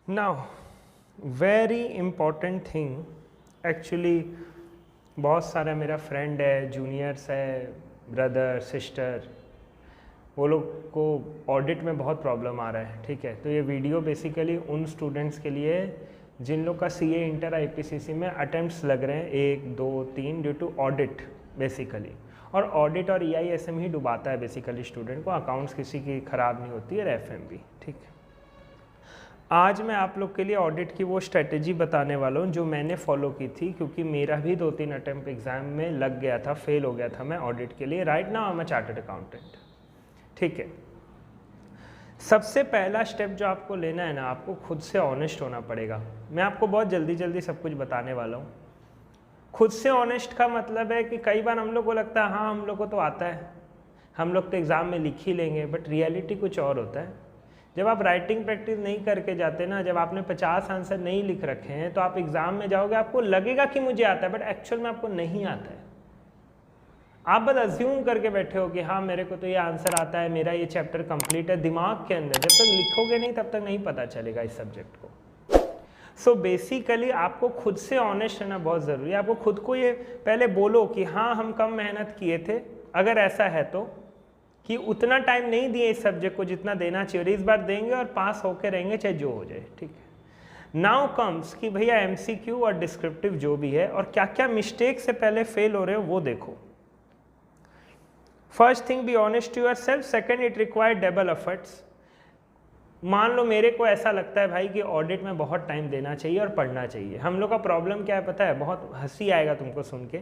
Now very important thing, actually बहुत सारा मेरा फ्रेंड है, जूनियर्स है, ब्रदर सिस्टर, वो लोग को ऑडिट में बहुत प्रॉब्लम आ रहा है। ठीक है, तो ये वीडियो बेसिकली उन स्टूडेंट्स के लिए जिन लोग का सीए इंटर आईपीसीसी में अटेम्प्ट्स लग रहे हैं 1 2 3 ड्यू टू ऑडिट बेसिकली। और ऑडिट और ईआईएसएम ही डुबाता है बेसिकली स्टूडेंट को, अकाउंट्स किसी की ख़राब नहीं होती है, एफएमबी। ठीक है, आज मैं आप लोग के लिए ऑडिट की वो स्ट्रेटेजी बताने वाला हूँ जो मैंने फॉलो की थी, क्योंकि मेरा भी 2-3 अटेम्प्ट एग्जाम में लग गया था, फेल हो गया था मैं ऑडिट के लिए। Right now I am a chartered accountant. ठीक है, सबसे पहला स्टेप जो आपको लेना है ना, आपको खुद से ऑनेस्ट होना पड़ेगा। मैं आपको बहुत जल्दी जल्दी सब कुछ बताने वाला हूँ। खुद से ऑनेस्ट का मतलब है कि कई बार हम लोग को लगता है हाँ हम लोग को तो आता है, हम लोग तो एग्ज़ाम में लिख ही लेंगे, बट रियलिटी कुछ और होता है। जब आप राइटिंग प्रैक्टिस नहीं करके जाते ना, जब आपने 50 आंसर नहीं लिख रखे हैं, तो आप एग्ज़ाम में जाओगे, आपको लगेगा कि मुझे आता है, बट एक्चुअल में आपको नहीं आता है। आप बस अज्यूम करके बैठे हो कि हाँ मेरे को तो ये आंसर आता है, मेरा ये चैप्टर कंप्लीट है दिमाग के अंदर। जब तक लिखोगे नहीं तब तक नहीं पता चलेगा इस सब्जेक्ट को। सो बेसिकली आपको खुद से ऑनेस्ट रहना बहुत ज़रूरी है। आपको खुद को ये पहले बोलो कि हाँ हम कम मेहनत किए थे, अगर ऐसा है तो, कि उतना टाइम नहीं दिए इस सब्जेक्ट को जितना देना चाहिए, और इस बार देंगे और पास होके रहेंगे चाहे जो हो जाए। ठीक है, नाउ कम्स कि भैया एमसीक्यू और डिस्क्रिप्टिव जो भी है और क्या क्या मिस्टेक से पहले फेल हो रहे हो वो देखो। First thing, be honest to yourself. Second, it require double efforts. मान लो मेरे को ऐसा लगता है भाई कि ऑडिट में बहुत टाइम देना चाहिए और पढ़ना चाहिए। हम लोग का प्रॉब्लम क्या है पता है, बहुत हंसी आएगा तुमको सुन के।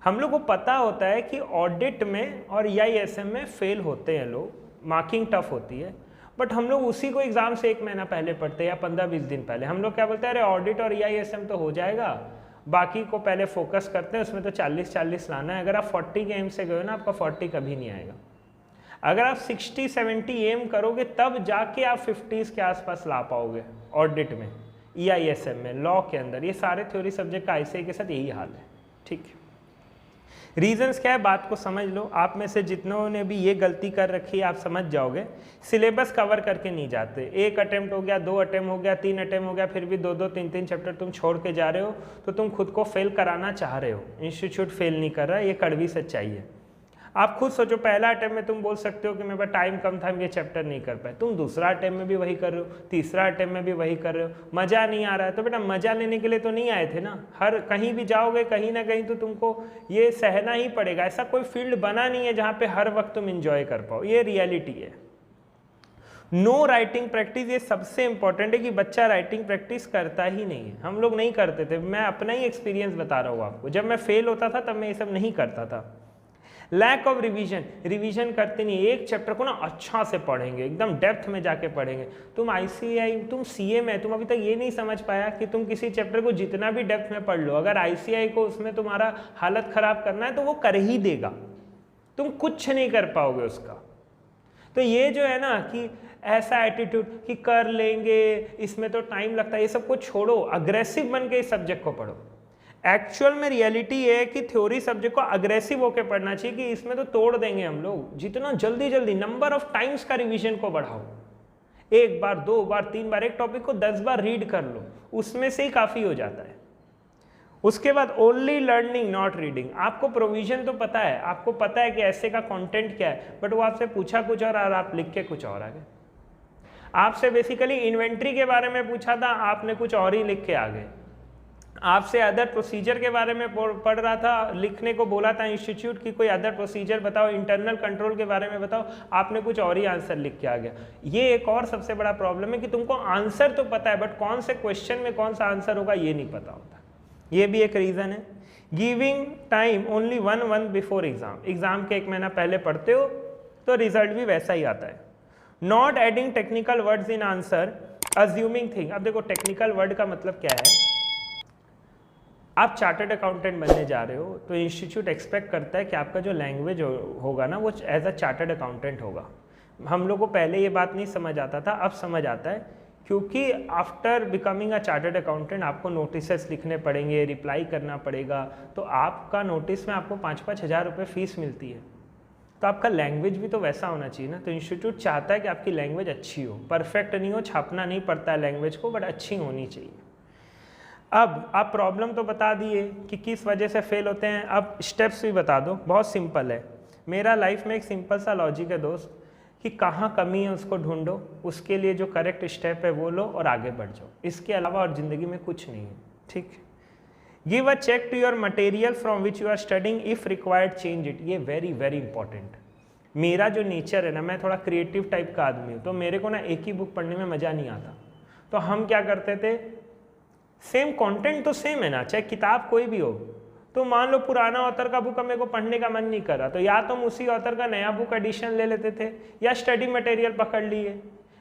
हम लोग को पता होता है कि ऑडिट में और ईआईएसएम में फेल होते हैं लोग, मार्किंग टफ होती है, बट हम लोग उसी को एग्जाम से 1 महीना पहले पढ़ते हैं या 15-20 दिन पहले। हम लोग क्या बोलते हैं, अरे ऑडिट और ईआईएसएम तो हो जाएगा, बाकी को पहले फोकस करते हैं, उसमें तो 40-40 लाना है। अगर आप 40 के एम से गए ना, आपका 40 कभी नहीं आएगा। अगर आप 60-70 एम करोगे तब जाके आप 50s के आसपास ला पाओगे ऑडिट में, ईआईएसएम में, लॉ के अंदर। ये सारे थ्योरी सब्जेक्ट का आईसीआई के साथ यही हाल है। ठीक है, रीजंस क्या है बात को समझ लो। आप में से जितनों ने भी ये गलती कर रखी है आप समझ जाओगे, सिलेबस कवर करके नहीं जाते। 1 अटेम्प्ट हो गया, 2 अटेम्प्ट हो गया, 3 अटेम्प्ट हो गया, फिर भी 2-2 3-3 चैप्टर तुम छोड़ के जा रहे हो, तो तुम खुद को फेल कराना चाह रहे हो। इंस्टीट्यूट फेल नहीं कर रहा, ये कड़वी सच्चाई है। आप खुद सोचो, पहला अटेम्प्ट में तुम बोल सकते हो कि मेरे पास टाइम कम था, ये चैप्टर नहीं कर पाए। तुम दूसरा अटेम्प्ट में भी वही कर रहे हो, तीसरा अटेम्प्ट में भी वही कर रहे हो, मज़ा नहीं आ रहा है। तो बेटा मज़ा लेने के लिए तो नहीं आए थे ना। हर कहीं भी जाओगे कहीं ना कहीं तो तुमको ये सहना ही पड़ेगा। ऐसा कोई फील्ड बना नहीं है जहाँ पे हर वक्त तुम इंजॉय कर पाओ, ये रियलिटी है। नो राइटिंग प्रैक्टिस, ये सबसे इंपॉर्टेंट है कि बच्चा राइटिंग प्रैक्टिस करता ही नहीं है। हम लोग नहीं करते थे, मैं अपना ही एक्सपीरियंस बता रहा हूँ आपको। जब मैं फेल होता था तब मैं ये सब नहीं करता था। लैक ऑफ रिवीजन, रिवीजन करते नहीं। एक चैप्टर को ना अच्छा से पढ़ेंगे, एकदम डेप्थ में जाके पढ़ेंगे। तुम आईसीआई, तुम सीए में, तुम अभी तक ये नहीं समझ पाया कि तुम किसी चैप्टर को जितना भी डेप्थ में पढ़ लो, अगर आईसीआई को उसमें तुम्हारा हालत खराब करना है तो वो कर ही देगा, तुम कुछ नहीं कर पाओगे उसका। तो ये जो है ना कि ऐसा एटीट्यूड कि कर लेंगे, इसमें तो टाइम लगता है, ये सब कुछ छोड़ो, अग्रेसिव बन के इस सब्जेक्ट को पढ़ो। एक्चुअल में रियलिटी है कि थ्योरी सब्जेक्ट को अग्रेसिव होकर पढ़ना चाहिए कि इसमें तो तोड़ देंगे हम लोग। जितना जल्दी जल्दी नंबर ऑफ टाइम्स का रिवीजन को बढ़ाओ, 1 बार 2 बार 3 बार, एक टॉपिक को 10 बार रीड कर लो, उसमें से ही काफ़ी हो जाता है। उसके बाद ओनली लर्निंग नॉट रीडिंग। आपको प्रोविजन तो पता है, आपको पता है कि ऐसे का कंटेंट क्या है, बट वो आपसे पूछा कुछ और आप लिख के कुछ और आ गए। आपसे बेसिकली इन्वेंट्री के बारे में पूछा था, आपने कुछ और ही लिख के आ गए। आपसे अदर प्रोसीजर के बारे में पढ़ रहा था, लिखने को बोला था इंस्टीट्यूट की कोई अदर प्रोसीजर बताओ, इंटरनल कंट्रोल के बारे में बताओ, आपने कुछ और ही आंसर लिख के आ गया। ये एक और सबसे बड़ा प्रॉब्लम है कि तुमको आंसर तो पता है, बट कौन से क्वेश्चन में कौन सा आंसर होगा ये नहीं पता होता। ये भी एक रीज़न है। Giving time only 1 month before exam, exam के 1 महीना पहले पढ़ते हो तो रिजल्ट भी वैसा ही आता है। Not adding technical words in answer, assuming thing. अब देखो टेक्निकल वर्ड का मतलब क्या है, आप चार्टर्ड अकाउंटेंट बनने जा रहे हो तो इंस्टीट्यूट एक्सपेक्ट करता है कि आपका जो लैंग्वेज होगा ना वो एज अ चार्टर्ड अकाउंटेंट होगा। हम लोग को पहले ये बात नहीं समझ आता था, अब समझ आता है, क्योंकि after becoming a chartered accountant आपको नोटिसेस लिखने पड़ेंगे, रिप्लाई करना पड़ेगा। तो आपका नोटिस में आपको 5-5 हज़ार रुपये फीस मिलती है। तो आपका लैंग्वेज भी तो वैसा होना चाहिए ना। तो इंस्टीट्यूट चाहता है कि आपकी लैंग्वेज अच्छी हो, परफेक्ट नहीं हो, छापना नहीं पड़ता है लैंग्वेज को, बट अच्छी होनी चाहिए। अब आप प्रॉब्लम तो बता दिए कि किस वजह से फेल होते हैं, अब स्टेप्स भी बता दो। बहुत सिंपल है, मेरा लाइफ में एक सिंपल सा लॉजिक है दोस्त, कि कहाँ कमी है उसको ढूंढो, उसके लिए जो करेक्ट स्टेप है वो लो और आगे बढ़ जाओ। इसके अलावा और ज़िंदगी में कुछ नहीं है, ठीक। Give a check to your material from which you are studying, if required change it. ये वेरी वेरी इंपॉर्टेंट। मेरा जो नेचर है ना, मैं थोड़ा क्रिएटिव टाइप का आदमी हूँ, तो मेरे को ना एक ही बुक पढ़ने में मज़ा नहीं आता। तो हम क्या करते थे, सेम कंटेंट तो सेम है ना, चाहे किताब कोई भी हो, तो मान लो पुराना ऑथर का बुक मेरे को पढ़ने का मन नहीं कर रहा, तो या तो हम उसी ऑथर का नया बुक एडिशन ले लेते थे या स्टडी मटेरियल पकड़ लिए।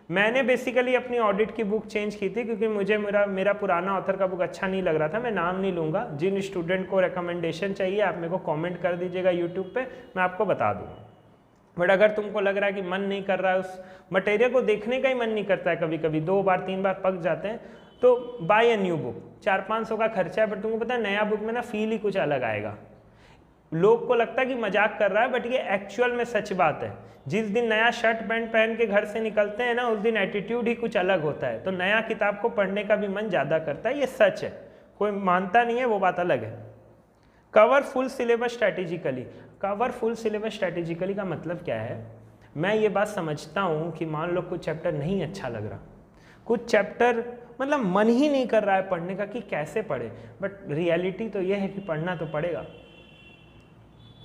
मैंने बेसिकली अपनी ऑडिट की बुक चेंज की थी क्योंकि मुझे मेरा पुराना ऑथर का बुक अच्छा नहीं लग रहा था। मैं नाम नहीं लूँगा, जिन स्टूडेंट को रिकमेंडेशन चाहिए आप मेरे को कॉमेंट कर दीजिएगा यूट्यूब पर, मैं आपको बता दूँगा। बट अगर तुमको लग रहा है कि मन नहीं कर रहा है, उस मटेरियल को देखने का ही मन नहीं करता है, कभी कभी 2 बार 3 बार पक जाते हैं, तो बाय ए न्यू बुक। 400-500 का खर्चा है, बट तुमको पता है नया बुक में ना फील ही कुछ अलग आएगा। लोग को लगता है कि मजाक कर रहा है, बट ये एक्चुअल में सच बात है। जिस दिन नया शर्ट पैंट पहन के घर से निकलते हैं ना, उस दिन एटीट्यूड ही कुछ अलग होता है। तो नया किताब को पढ़ने का भी मन ज़्यादा करता है, ये सच है, कोई मानता नहीं है वो बात अलग है। Cover full syllabus strategically. Cover full syllabus strategically का मतलब क्या है, मैं ये बात समझता हूँ कि मान लो कुछ चैप्टर नहीं अच्छा लग रहा, कुछ चैप्टर मतलब मन ही नहीं कर रहा है पढ़ने का कि कैसे पढ़े, बट रियलिटी तो ये है कि पढ़ना तो पड़ेगा।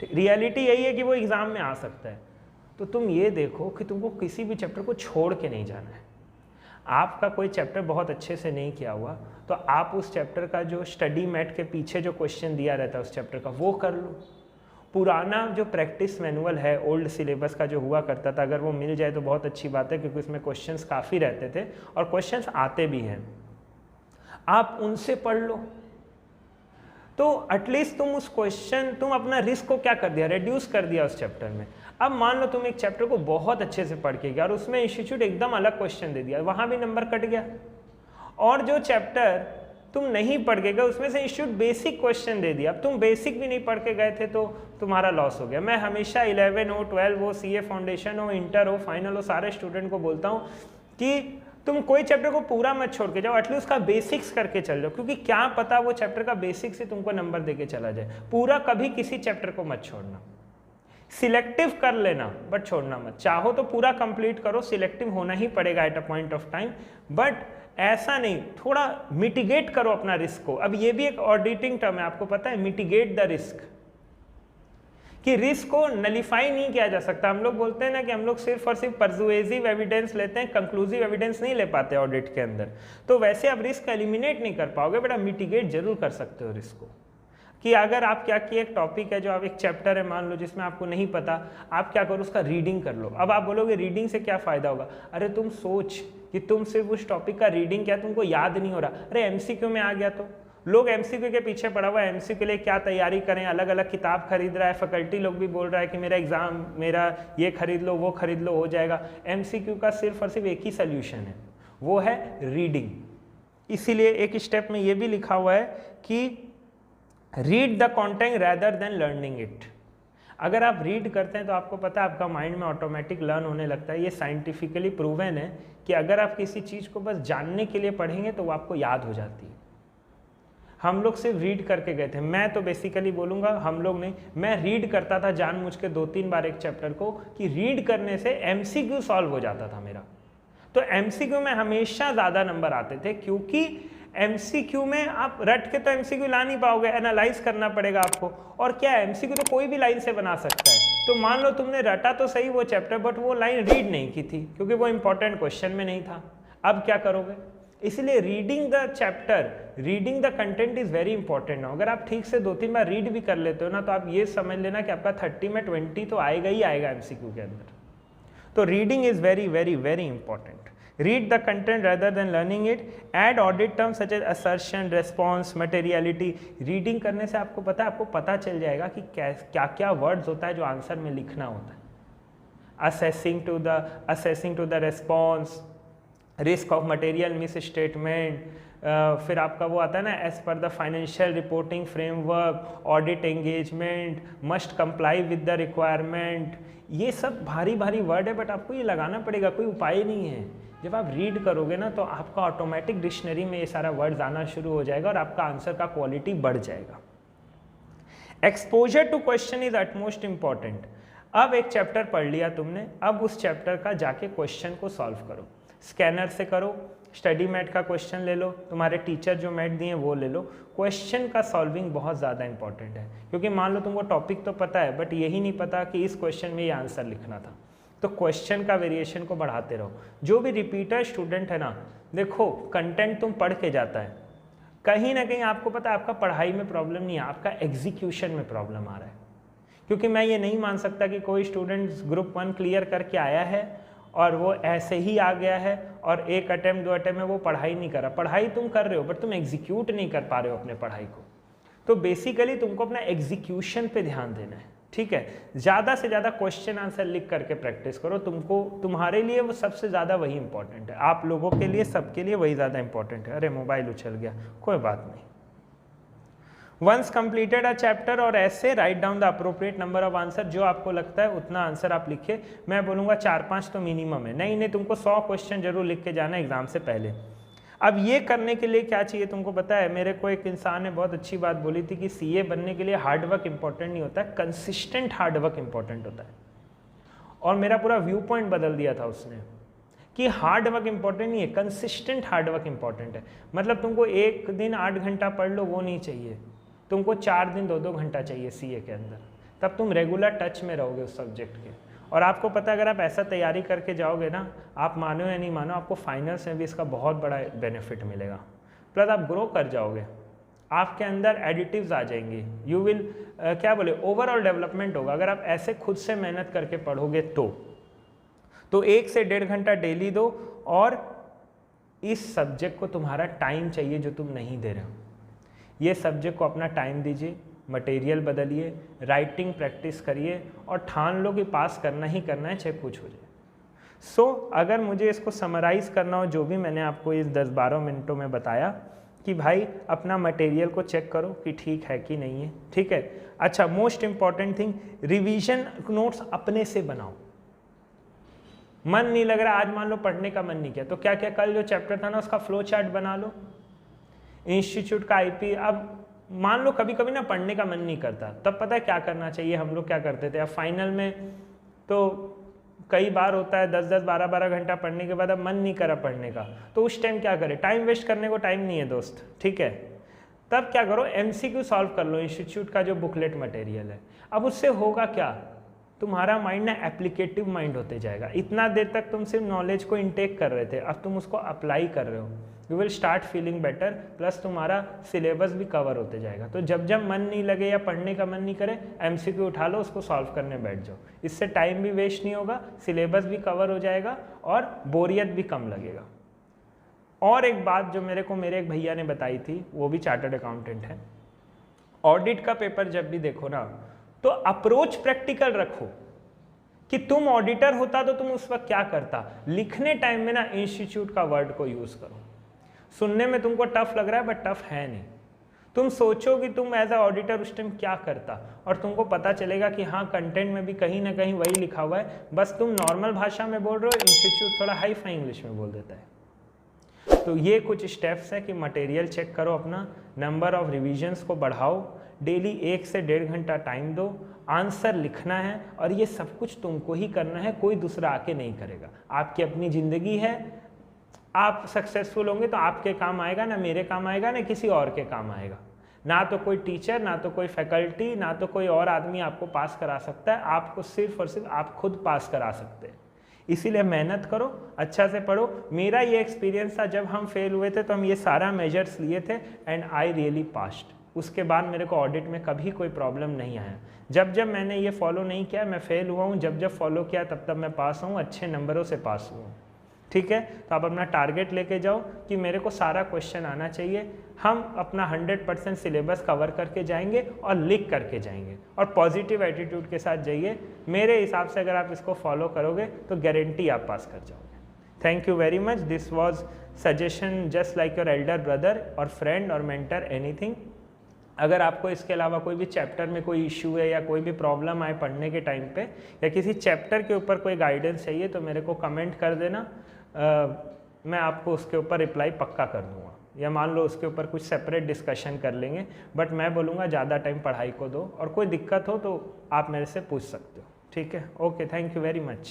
रियलिटी यही है कि वो एग्ज़ाम में आ सकता है। तो तुम ये देखो कि तुमको किसी भी चैप्टर को छोड़ के नहीं जाना है। आपका कोई चैप्टर बहुत अच्छे से नहीं किया हुआ, तो आप उस चैप्टर का जो स्टडी मैट के पीछे जो क्वेश्चन दिया रहता है उस चैप्टर का, वो कर लो। पुराना जो प्रैक्टिस मैनुअल है ओल्ड सिलेबस का जो हुआ करता था, अगर वो मिल जाए तो बहुत अच्छी बात है, क्योंकि उसमें क्वेश्चंस काफ़ी रहते थे और क्वेश्चंस आते भी हैं, आप उनसे पढ़ लो। तो एटलीस्ट तुम अपना रिस्क को क्या कर दिया, रिड्यूस कर दिया उस चैप्टर में। अब मान लो तुम एक चैप्टर को बहुत अच्छे से पढ़ के गया और उसमें इंस्टीट्यूट एकदम अलग क्वेश्चन दे दिया, वहाँ भी नंबर कट गया। और जो चैप्टर तुम नहीं पढ़ के गए उसमें से इंस्टीट्यूट बेसिक क्वेश्चन दे दिया, अब तुम बेसिक भी नहीं पढ़ के गए थे तो तुम्हारा लॉस हो गया। मैं हमेशा 11 हो 12 हो CA फाउंडेशन हो इंटर हो फाइनल हो सारे स्टूडेंट को बोलता हूँ कि तुम कोई चैप्टर को पूरा मत छोड़ के जाओ, एटलीस्ट उसका बेसिक्स करके चल जाओ, क्योंकि क्या पता वो चैप्टर का बेसिक्स ही तुमको नंबर दे के चला जाए। पूरा कभी किसी चैप्टर को मत छोड़ना, सिलेक्टिव कर लेना बट छोड़ना मत। चाहो तो पूरा कंप्लीट करो, सिलेक्टिव होना ही पड़ेगा at a point of time, but ऐसा नहीं, थोड़ा मिटिगेट करो अपना रिस्क को। अब ये भी एक ऑडिटिंग टर्म है, आपको पता है, मिटिगेट द रिस्क, कि रिस्क को नलिफाई नहीं किया जा सकता। हम लोग बोलते हैं ना कि हम लोग सिर्फ और सिर्फ परसुएसिव एविडेंस लेते हैं, कंक्लूसिव एविडेंस नहीं ले पाते ऑडिट के अंदर। तो वैसे आप रिस्क एलिमिनेट नहीं कर पाओगे, बट आप मिटिगेट जरूर कर सकते हो रिस्क को। कि अगर आप क्या किए, एक टॉपिक है जो आप एक चैप्टर है मान लो जिसमें आपको नहीं पता, आप क्या करो उसका रीडिंग कर लो। अब आप बोलोगे रीडिंग से क्या फ़ायदा होगा, अरे तुम सोच कि तुम सिर्फ उस टॉपिक का रीडिंग क्या तुमको याद नहीं हो रहा, अरे MCQ में आ गया तो लोग MCQ के पीछे पड़ा हुआ है, MCQ के लिए क्या तैयारी करें, अलग अलग किताब खरीद रहा है, फैकल्टी लोग भी बोल रहा है कि मेरा एग्ज़ाम, मेरा ये खरीद लो वो खरीद लो हो जाएगा। MCQ का सिर्फ और सिर्फ एक ही सोल्यूशन है, वो है रीडिंग। इसीलिए एक स्टेप में ये भी लिखा हुआ है कि read the content rather than learning it. अगर आप रीड करते हैं तो आपको पता है आपका माइंड में ऑटोमेटिक लर्न होने लगता है। ये साइंटिफिकली प्रूवन है कि अगर आप किसी चीज़ को बस जानने के लिए पढ़ेंगे तो वो आपको याद हो जाती है। हम लोग सिर्फ रीड करके गए थे, मैं तो बेसिकली बोलूँगा हम लोग नहीं, मैं रीड करता था जानबूझ के 2-3 बार एक चैप्टर को, कि रीड करने से MCQ सॉल्व हो जाता था मेरा। तो MCQ में हमेशा ज़्यादा नंबर आते थे, क्योंकि MCQ में आप रट के तो MCQ ला नहीं पाओगे, एनालाइज करना पड़ेगा आपको। और क्या है, MCQ तो कोई भी लाइन से बना सकता है। तो मान लो तुमने रटा तो सही वो चैप्टर, बट वो लाइन रीड नहीं की थी क्योंकि वो इंपॉर्टेंट क्वेश्चन में नहीं था। अब क्या करोगे? इसलिए reading the chapter, reading the content is very important. अगर आप ठीक से 2-3 बार रीड भी कर लेते हो ना, तो आप ये समझ लेना कि आपका 30 में 20 तो आएगा ही आएगा MCQ के अंदर। तो reading is very very very important. Read the content rather than learning it. Add audit terms such as assertion, response, materiality. Reading करने से आपको पता चल जाएगा कि क्या क्या वर्ड्स होता है जो आंसर में लिखना होता है। Assessing to the response, risk of material misstatement, फिर आपका वो आता है ना as per the financial reporting framework, audit engagement, must comply with the requirement. ये सब भारी भारी वर्ड है, बट आपको ये लगाना पड़ेगा, कोई उपाय नहीं है। जब आप रीड करोगे ना तो आपका ऑटोमेटिक डिक्शनरी में ये सारा वर्ड्स आना शुरू हो जाएगा और आपका आंसर का क्वालिटी बढ़ जाएगा। Exposure to question is utmost important. अब एक चैप्टर पढ़ लिया तुमने, अब उस चैप्टर का जाके क्वेश्चन को सॉल्व करो। स्कैनर से करो, स्टडी मैट का क्वेश्चन ले लो, तुम्हारे टीचर जो मैट दिए वो ले लो। क्वेश्चन का सॉल्विंग बहुत ज़्यादा इंपॉर्टेंट है, क्योंकि मान लो तुमको टॉपिक तो पता है बट यही नहीं पता कि इस क्वेश्चन में ये आंसर लिखना था, तो क्वेश्चन का वेरिएशन को बढ़ाते रहो। जो भी रिपीटर स्टूडेंट है ना, देखो कंटेंट तुम पढ़ के जाता है, कहीं ना कहीं आपको पता है आपका पढ़ाई में प्रॉब्लम नहीं है, आपका एग्जीक्यूशन में प्रॉब्लम आ रहा है। क्योंकि मैं ये नहीं मान सकता कि कोई स्टूडेंट ग्रुप 1 क्लियर करके आया है और वो ऐसे ही आ गया है और एक अटेम्प्ट 2 अटेम्प्ट में वो पढ़ाई नहीं कर रहा। पढ़ाई तुम कर रहे हो बट तुम एग्जीक्यूट नहीं कर पा रहे हो अपने पढ़ाई को। तो बेसिकली तुमको अपना एग्जीक्यूशन पे ध्यान देना है, ठीक है। ज़्यादा से ज़्यादा क्वेश्चन आंसर लिख करके प्रैक्टिस करो। तुमको तुम्हारे लिए वो सबसे ज़्यादा वही इंपॉर्टेंट है, आप लोगों के लिए सबके लिए वही ज़्यादा इंपॉर्टेंट है। अरे मोबाइल उछल गया, कोई बात नहीं। वंस कंप्लीटेड अ चैप्टर और ऐसे write down the appropriate number of answer. जो आपको लगता है उतना आंसर आप लिखे। मैं बोलूँगा 4-5 तो मिनिमम है, नहीं तुमको 100 क्वेश्चन जरूर लिख के जाना एग्जाम से पहले। अब ये करने के लिए क्या चाहिए तुमको पता है, मेरे को एक इंसान ने बहुत अच्छी बात बोली थी कि सीए बनने के लिए हार्ड वर्क इंपॉर्टेंट नहीं होता है, कंसिस्टेंट हार्ड वर्क इंपॉर्टेंट होता है। और मेरा पूरा व्यू पॉइंट बदल दिया था उसने कि हार्ड वर्क इंपॉर्टेंट नहीं है, कंसिस्टेंट हार्ड वर्क इंपॉर्टेंट है। मतलब तुमको एक दिन 8 घंटा पढ़ लो वो नहीं चाहिए, तुमको 4 दिन 2-2 घंटा चाहिए सीए के अंदर, तब तुम रेगुलर टच में रहोगे उस सब्जेक्ट के। और आपको पता है अगर आप ऐसा तैयारी करके जाओगे ना, आप मानो या नहीं मानो, आपको फाइनल्स में भी इसका बहुत बड़ा बेनिफिट मिलेगा। प्लस आप ग्रो कर जाओगे, आपके अंदर एडिटिव्स आ जाएंगे, यू विल क्या बोले ओवरऑल डेवलपमेंट होगा अगर आप ऐसे खुद से मेहनत करके पढ़ोगे तो 1 से 1.5 घंटा डेली दो। और इस सब्जेक्ट को तुम्हारा टाइम चाहिए जो तुम नहीं दे रहे हो। ये सब्जेक्ट को अपना टाइम दीजिए, मटेरियल बदलिए, राइटिंग प्रैक्टिस करिए और ठान लो कि पास करना ही करना है, चाहे कुछ हो जाए। अगर मुझे इसको समराइज़ करना हो जो भी मैंने आपको इस 10-12 मिनटों में बताया कि भाई अपना मटेरियल को चेक करो कि ठीक है कि नहीं है, ठीक है। अच्छा, most important thing, revision notes अपने से बनाओ। मन नहीं लग रहा, आज मान लो पढ़ने का मन नहीं किया, तो क्या क्या कल जो चैप्टर था ना उसका फ्लो चार्ट बना लो, इंस्टीट्यूट का आईपी। अब मान लो कभी कभी ना पढ़ने का मन नहीं करता, तब पता है क्या करना चाहिए, हम लोग क्या करते थे। अब फाइनल में तो कई बार होता है 10-10, 12-12 घंटा पढ़ने के बाद अब मन नहीं करा पढ़ने का, तो उस टाइम क्या करें, टाइम वेस्ट करने को टाइम नहीं है दोस्त, ठीक है। तब क्या करो, एमसीक्यू सॉल्व कर लो इंस्टीट्यूट का जो बुकलेट मटेरियल है। अब उससे होगा क्या, तुम्हारा माइंड ना एप्लीकेटिव माइंड होते जाएगा। इतना देर तक तुम सिर्फ नॉलेज को इनटेक कर रहे थे, अब तुम उसको अप्लाई कर रहे हो, you will start feeling better, plus तुम्हारा सिलेबस भी कवर होते जाएगा। तो जब जब मन नहीं लगे या पढ़ने का मन नहीं करे, एमसीक्यू उठा लो, उसको सॉल्व करने बैठ जाओ। इससे टाइम भी वेस्ट नहीं होगा, सिलेबस भी कवर हो जाएगा और बोरियत भी कम लगेगा। और एक बात जो मेरे एक भैया ने बताई थी, वो भी चार्टर्ड अकाउंटेंट है, ऑडिट का पेपर जब भी देखो ना तो अप्रोच प्रैक्टिकल रखो कि तुम ऑडिटर होता तो तुम उस वक्त क्या करता। लिखने टाइम में ना इंस्टीट्यूट का वर्ड को यूज करो। सुनने में तुमको टफ लग रहा है बट टफ है नहीं। तुम सोचो कि तुम एज अ ऑडिटर उस टाइम क्या करता, और तुमको पता चलेगा कि हाँ कंटेंट में भी कहीं ना कहीं वही लिखा हुआ है, बस तुम नॉर्मल भाषा में बोल रहे हो, इंस्टीट्यूट थोड़ा हाई फाई इंग्लिश में बोल देता है। तो ये कुछ स्टेप्स है कि मटेरियल चेक करो अपना, नंबर ऑफ रिविजन्स को बढ़ाओ, डेली 1 से 1.5 घंटा टाइम दो, आंसर लिखना है, और ये सब कुछ तुमको ही करना है, कोई दूसरा आके नहीं करेगा। आपकी अपनी ज़िंदगी है, आप सक्सेसफुल होंगे तो आपके काम आएगा, ना मेरे काम आएगा, ना किसी और के काम आएगा। ना तो कोई टीचर, ना तो कोई फैकल्टी, ना तो कोई और आदमी आपको पास करा सकता है, आपको सिर्फ और सिर्फ आप खुद पास करा सकते हैं। इसीलिए मेहनत करो, अच्छा से पढ़ो। मेरा ये एक्सपीरियंस था, जब हम फेल हुए थे तो हम ये सारा मेजर्स लिए थे एंड आई रियली पास्ड। उसके बाद मेरे को ऑडिट में कभी कोई प्रॉब्लम नहीं आया। जब जब मैंने ये फॉलो नहीं किया मैं फेल हुआ हूँ, जब जब फॉलो किया तब तब मैं पास हूँ, अच्छे नंबरों से पास हुआ हूँ। ठीक है, तो आप अपना टारगेट लेके जाओ कि मेरे को सारा क्वेश्चन आना चाहिए। हम अपना 100% सिलेबस कवर करके जाएंगे और लिख करके जाएंगे, और पॉजिटिव एटीट्यूड के साथ जाइए। मेरे हिसाब से अगर आप इसको फॉलो करोगे तो गारंटी आप पास कर जाओगे। Thank you very much. This was suggestion just like your Elder brother और फ्रेंड और मेंटर, एनीथिंग। अगर आपको इसके अलावा कोई भी चैप्टर में कोई इशू है या कोई भी प्रॉब्लम आए पढ़ने के टाइम पे या किसी चैप्टर के ऊपर कोई गाइडेंस चाहिए तो मेरे को कमेंट कर देना, मैं आपको उसके ऊपर रिप्लाई पक्का कर दूँगा, या मान लो उसके ऊपर कुछ सेपरेट डिस्कशन कर लेंगे। बट मैं बोलूँगा ज़्यादा टाइम पढ़ाई को दो, और कोई दिक्कत हो तो आप मेरे से पूछ सकते हो। ठीक है, okay, thank you very much.